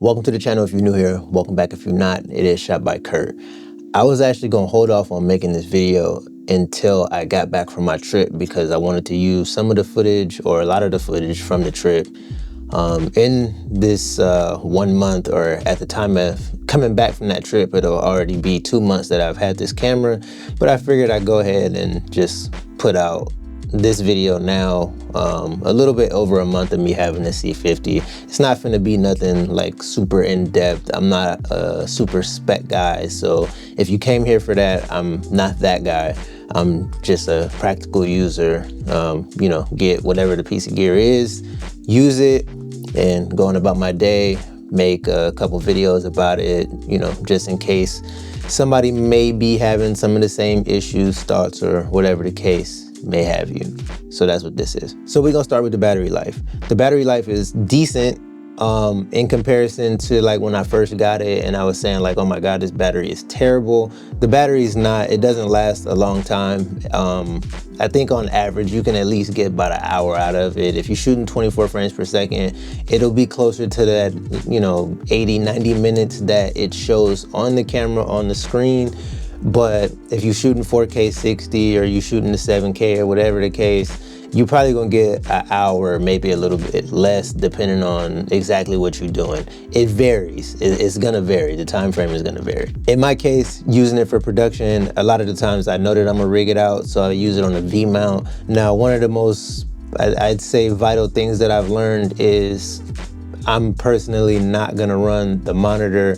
Welcome to the channel if you're new here. Welcome back if you're not. It is Shot by Kurt. I was actually going to hold off on making this video until I got back from my trip because I wanted to use some of the footage or a lot of the footage from the trip in this 1 month, or at the time of coming back from that trip, it'll already be 2 months that I've had this camera. But I figured I'd go ahead and just put out this video now, a little bit over a month of me having the C50. It's not finna be nothing like super in-depth. I'm not a super spec guy, so if you came here for that, I'm not that guy. I'm just a practical user. You know, get whatever the piece of gear is, use it, and going about my day, make a couple videos about it, you know, just in case somebody may be having some of the same issues, thoughts, or whatever the case may have you. So that's what this is. So we're gonna start with the battery life. The battery life is decent in comparison to like when I first got it and I was saying like, oh my God, this battery is terrible. The battery is not, it doesn't last a long time. I think on average, you can at least get about an hour out of it. If you're shooting 24 frames per second, it'll be closer to that, you know, 80, 90 minutes that it shows on the camera, on the screen. But if you're shooting 4K 60 or you're shooting the 7K or whatever the case, you're probably gonna get an hour, maybe a little bit less, depending on exactly what you're doing. It varies. It's gonna vary. The time frame is gonna vary. In my case, using it for production, a lot of the times I know that I'm gonna rig it out, so I use it on a V mount. Now, one of the most, I'd say, vital things that I've learned is I'm personally not gonna run the monitor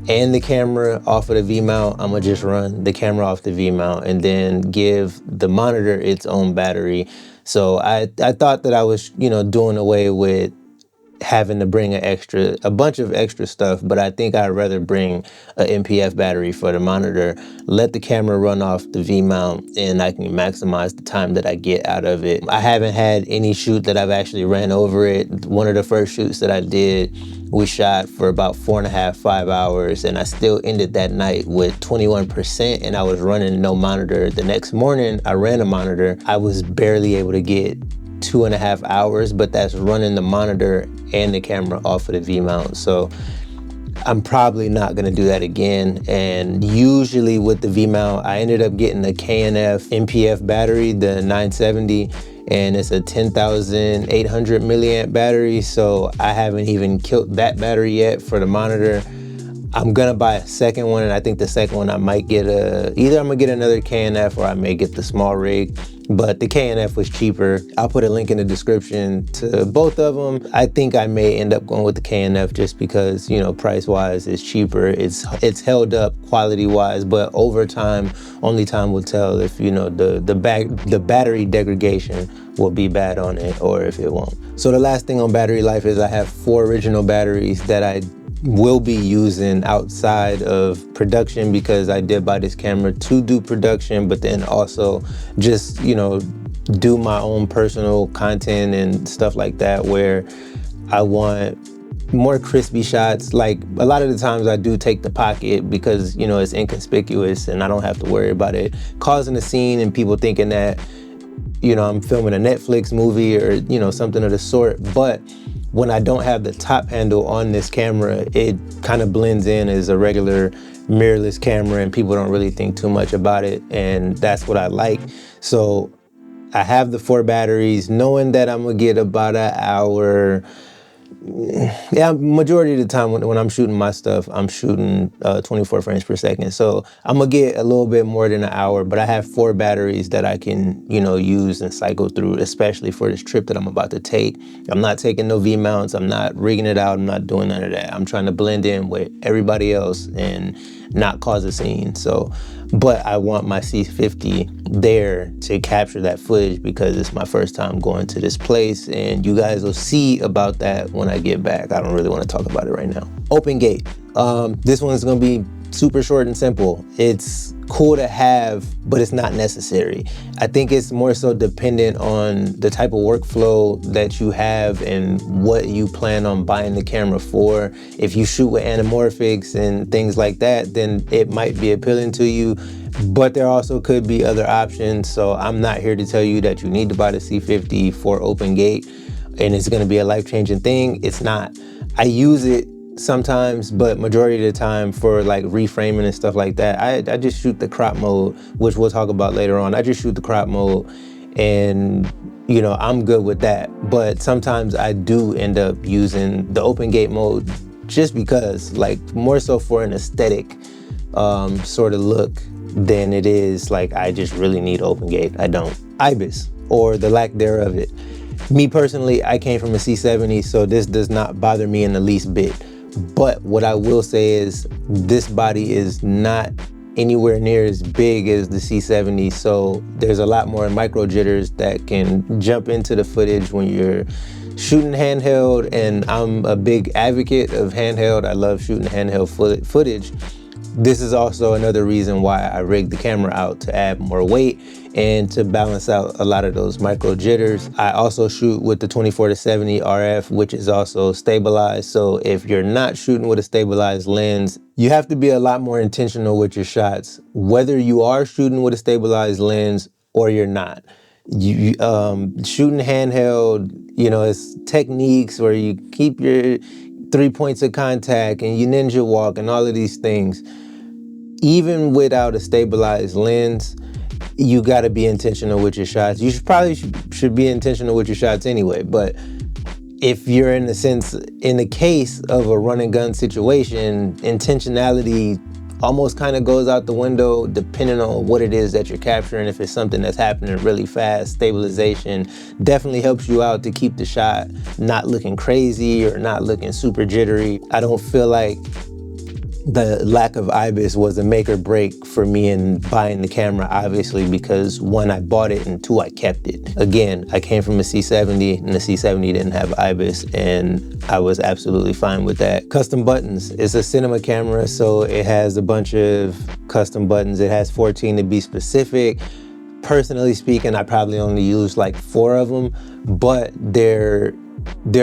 and the camera off of the V mount. I'm gonna just run the camera off the V mount and then give the monitor its own battery. So I thought that I was, you know, doing away with having to bring a bunch of extra stuff, but I think I'd rather bring an MPF battery for the monitor, let the camera run off the V mount, and I can maximize the time that I get out of it. I haven't had any shoot that I've actually ran over it. One of the first shoots that I did, we shot for about 4.5, 5 hours, and I still ended that night with 21%, and I was running no monitor. The next morning, I ran a monitor. I was barely able to get 2.5 hours, but that's running the monitor and the camera off of the V mount. So I'm probably not gonna do that again. And usually with the V mount, I ended up getting the KNF MPF battery, the 970, and it's a 10,800 milliamp battery. So I haven't even killed that battery yet for the monitor. I'm gonna buy a second one, and I think the second one I might get either I'm gonna get another KNF or I may get the small rig, but the KNF was cheaper. I'll put a link in the description to both of them. I think I may end up going with the KNF just because, you know, price-wise it's cheaper. It's held up quality-wise, but over time, only time will tell if, you know, the battery degradation will be bad on it or if it won't. So the last thing on battery life is I have 4 original batteries that I will be using outside of production, because I did buy this camera to do production, but then also just, you know, do my own personal content and stuff like that, where I want more crispy shots. Like a lot of the times I do take the pocket because, you know, it's inconspicuous and I don't have to worry about it causing a scene and people thinking that, you know, I'm filming a Netflix movie or, you know, something of the sort. But when I don't have the top handle on this camera, it kind of blends in as a regular mirrorless camera and people don't really think too much about it. And that's what I like. So I have the 4 batteries, knowing that I'm gonna get about an hour. Yeah, majority of the time when I'm shooting my stuff, I'm shooting 24 frames per second. So I'm gonna get a little bit more than an hour, but I have 4 batteries that I can, you know, use and cycle through, especially for this trip that I'm about to take. I'm not taking no V mounts. I'm not rigging it out. I'm not doing none of that. I'm trying to blend in with everybody else and not cause a scene. So, but I want my C50 there to capture that footage because it's my first time going to this place, and you guys will see about that when I get back. I don't really want to talk about it right now. Open gate. This one's gonna be super short and simple. It's cool to have, but it's not necessary. I think it's more so dependent on the type of workflow that you have and what you plan on buying the camera for. If you shoot with anamorphics and things like that, then it might be appealing to you, but there also could be other options. So I'm not here to tell you that you need to buy the C50 for open gate and it's gonna be a life-changing thing. It's not. I use it sometimes, but majority of the time for like reframing and stuff like that, I just shoot the crop mode, which we'll talk about later on. I just shoot the crop mode, and you know, I'm good with that. But sometimes I do end up using the open gate mode just because, like, more so for an aesthetic sort of look than it is like I just really need open gate. I don't. IBIS, or the lack thereof it. Me personally, I came from a C70, so this does not bother me in the least bit. But what I will say is this body is not anywhere near as big as the C70, so there's a lot more micro jitters that can jump into the footage when you're shooting handheld, and I'm a big advocate of handheld. I love shooting handheld footage. This is also another reason why I rigged the camera out, to add more weight and to balance out a lot of those micro jitters. I also shoot with the 24-70 RF, which is also stabilized. So if you're not shooting with a stabilized lens, you have to be a lot more intentional with your shots, whether you are shooting with a stabilized lens or you're not. Shooting handheld, you know, it's techniques where you keep your 3 points of contact and you ninja walk and all of these things. Even without a stabilized lens, you got to be intentional with your shots. You should be intentional with your shots anyway. But if you're in the case of a run and gun situation, intentionality almost kind of goes out the window depending on what it is that you're capturing. If it's something that's happening really fast, stabilization definitely helps you out to keep the shot not looking crazy or not looking super jittery. I don't feel like the lack of IBIS was a make or break for me in buying the camera, obviously, because one, I bought it, and two, I kept it. Again, I came from a C70, and the C70 didn't have IBIS, and I was absolutely fine with that. Custom buttons. It's a cinema camera, so it has a bunch of custom buttons. It has 14 to be specific. Personally speaking, I probably only use like 4 of them, but they're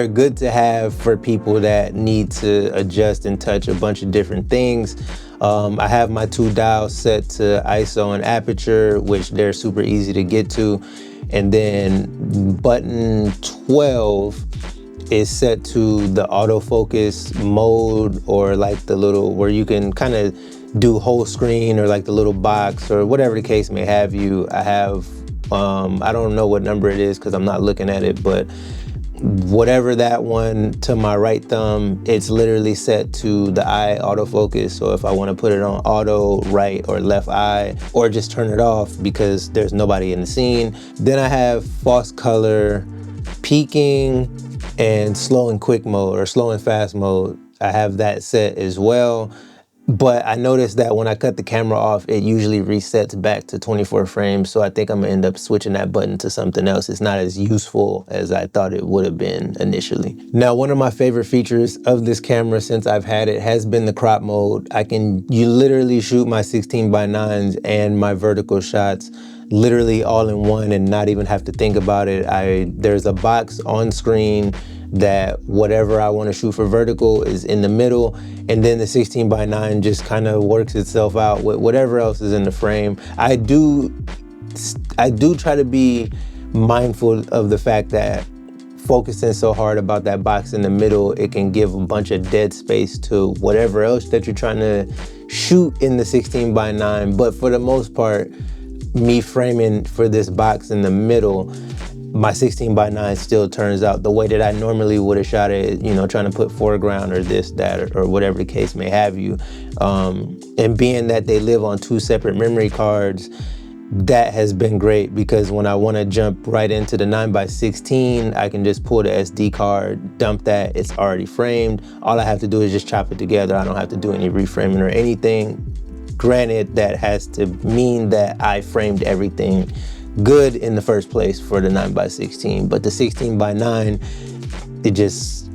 good to have for people that need to adjust and touch a bunch of different things. I have my 2 dials set to ISO and aperture, which they're super easy to get to. And then button 12 is set to the autofocus mode, or like the little, where you can kind of do whole screen, or like the little box, or whatever the case may have you. I have, I don't know what number it is because I'm not looking at it, but whatever that one to my right thumb, it's literally set to the eye autofocus. So if I want to put it on auto, right or left eye, or just turn it off because there's nobody in the scene. Then I have false color, peaking, and slow and quick mode, or slow and fast mode. I have that set as well. But I noticed that when I cut the camera off, it usually resets back to 24 frames. So I think I'm gonna end up switching that button to something else. It's not as useful as I thought it would have been initially. Now, one of my favorite features of this camera since I've had it has been the crop mode. You literally shoot my 16:9s and my vertical shots literally all in one and not even have to think about it. There's a box on screen that whatever I want to shoot for vertical is in the middle, and then the 16:9 just kind of works itself out with whatever else is in the frame. I do try to be mindful of the fact that focusing so hard about that box in the middle, it can give a bunch of dead space to whatever else that you're trying to shoot in the 16:9. But for the most part, me framing for this box in the middle, my 16:9 still turns out the way that I normally would have shot it, you know, trying to put foreground or this, that, or whatever the case may have you. And being that they live on 2 separate memory cards, that has been great, because when I want to jump right into the 9x16, I can just pull the SD card, dump that, it's already framed. All I have to do is just chop it together. I don't have to do any reframing or anything. Granted, that has to mean that I framed everything good in the first place for the 9x16, but the 16:9, it just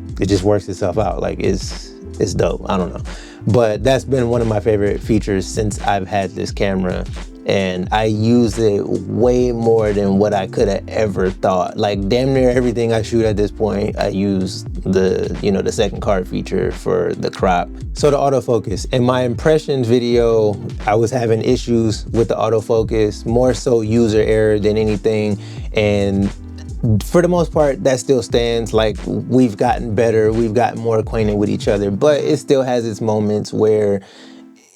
works itself out. Like it's dope. I don't know, but that's been one of my favorite features since I've had this camera, and I use it way more than what I could have ever thought. Like damn near everything I shoot at this point, I use the second card feature for the crop. So the autofocus. In my impressions video, I was having issues with the autofocus, more so user error than anything. And for the most part, that still stands. Like, we've gotten better, we've gotten more acquainted with each other, but it still has its moments where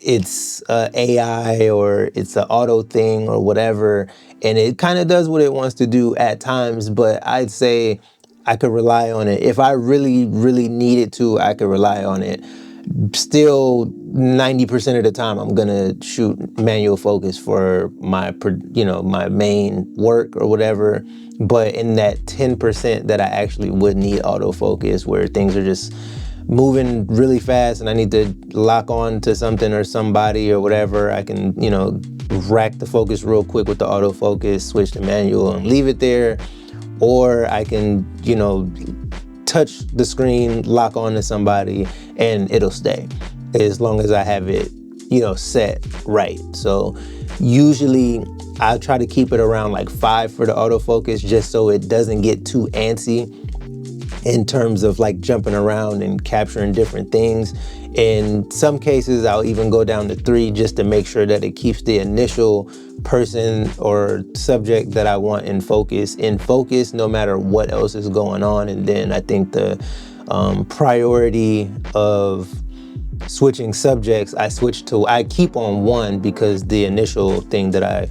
it's AI or it's an auto thing or whatever, and it kind of does what it wants to do at times. But I'd say I could rely on it. If I really, really needed to, I could rely on it. Still, 90% of the time, I'm gonna shoot manual focus for my, my main work or whatever. But in that 10% that I actually would need autofocus, where things are just moving really fast and I need to lock on to something or somebody or whatever, I can, rack the focus real quick with the autofocus, switch to manual and leave it there. Or I can, touch the screen, lock on to somebody, and it'll stay as long as I have it, set right. So usually I try to keep it around like 5 for the autofocus, just so it doesn't get too antsy in terms of like jumping around and capturing different things. In some cases, I'll even go down to 3 just to make sure that it keeps the initial person or subject that I want in focus no matter what else is going on. And then I think the priority of switching subjects, I keep on 1 because the initial thing that I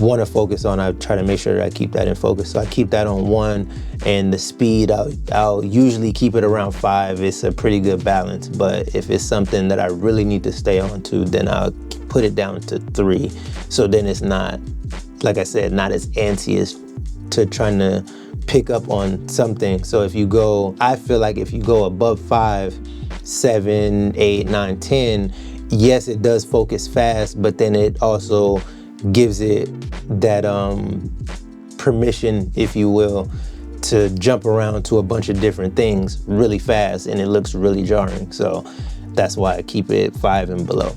want to focus on, I try to make sure that I keep that in focus. So I keep that on 1, and the speed, I'll usually keep it around 5. It's a pretty good balance. But if it's something that I really need to stay on to, then I'll put it down to 3. So then it's not, like I said, not as antsy as to trying to pick up on something. So I feel like if you go above 5, 7, 8, 9, 10, yes, it does focus fast, but then it also gives it that permission, if you will, to jump around to a bunch of different things really fast, and it looks really jarring. So that's why I keep it 5 and below.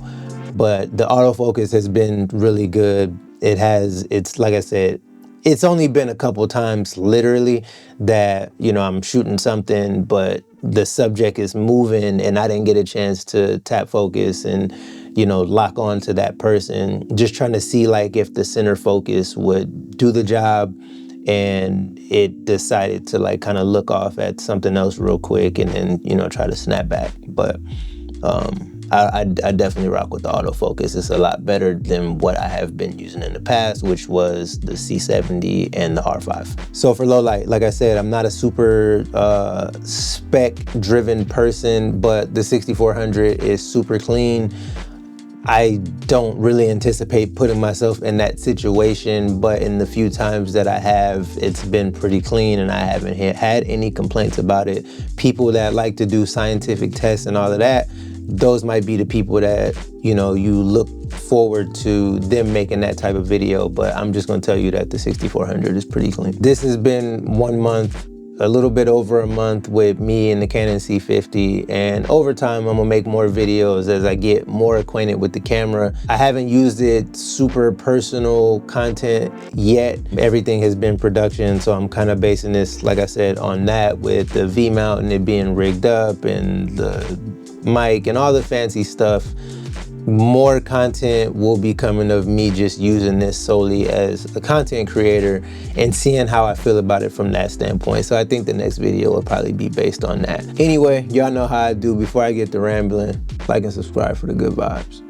But the autofocus has been really good. It's like I said, it's only been a couple times literally that, I'm shooting something, but the subject is moving and I didn't get a chance to tap focus and, lock on to that person. Just trying to see like if the center focus would do the job, and it decided to like kind of look off at something else real quick and then, try to snap back. But I definitely rock with the autofocus. It's a lot better than what I have been using in the past, which was the C50 and the R5. So for low light, like I said, I'm not a super spec-driven person, but the 6400 is super clean. I don't really anticipate putting myself in that situation, but in the few times that I have, it's been pretty clean and I haven't had any complaints about it. People that like to do scientific tests and all of that, those might be the people that, you look forward to them making that type of video, but I'm just gonna tell you that the 6400 is pretty clean. This has been 1 month, a little bit over a month with me and the Canon C50, and over time I'm gonna make more videos as I get more acquainted with the camera. I haven't used it super personal content yet. Everything has been production, so I'm kind of basing this, like I said, on that, with the V-mount and it being rigged up and the mic and all the fancy stuff. More content will be coming of me just using this solely as a content creator and seeing how I feel about it from that standpoint. So I think the next video will probably be based on that. Anyway, y'all know how I do. Before I get to rambling, like and subscribe for the good vibes.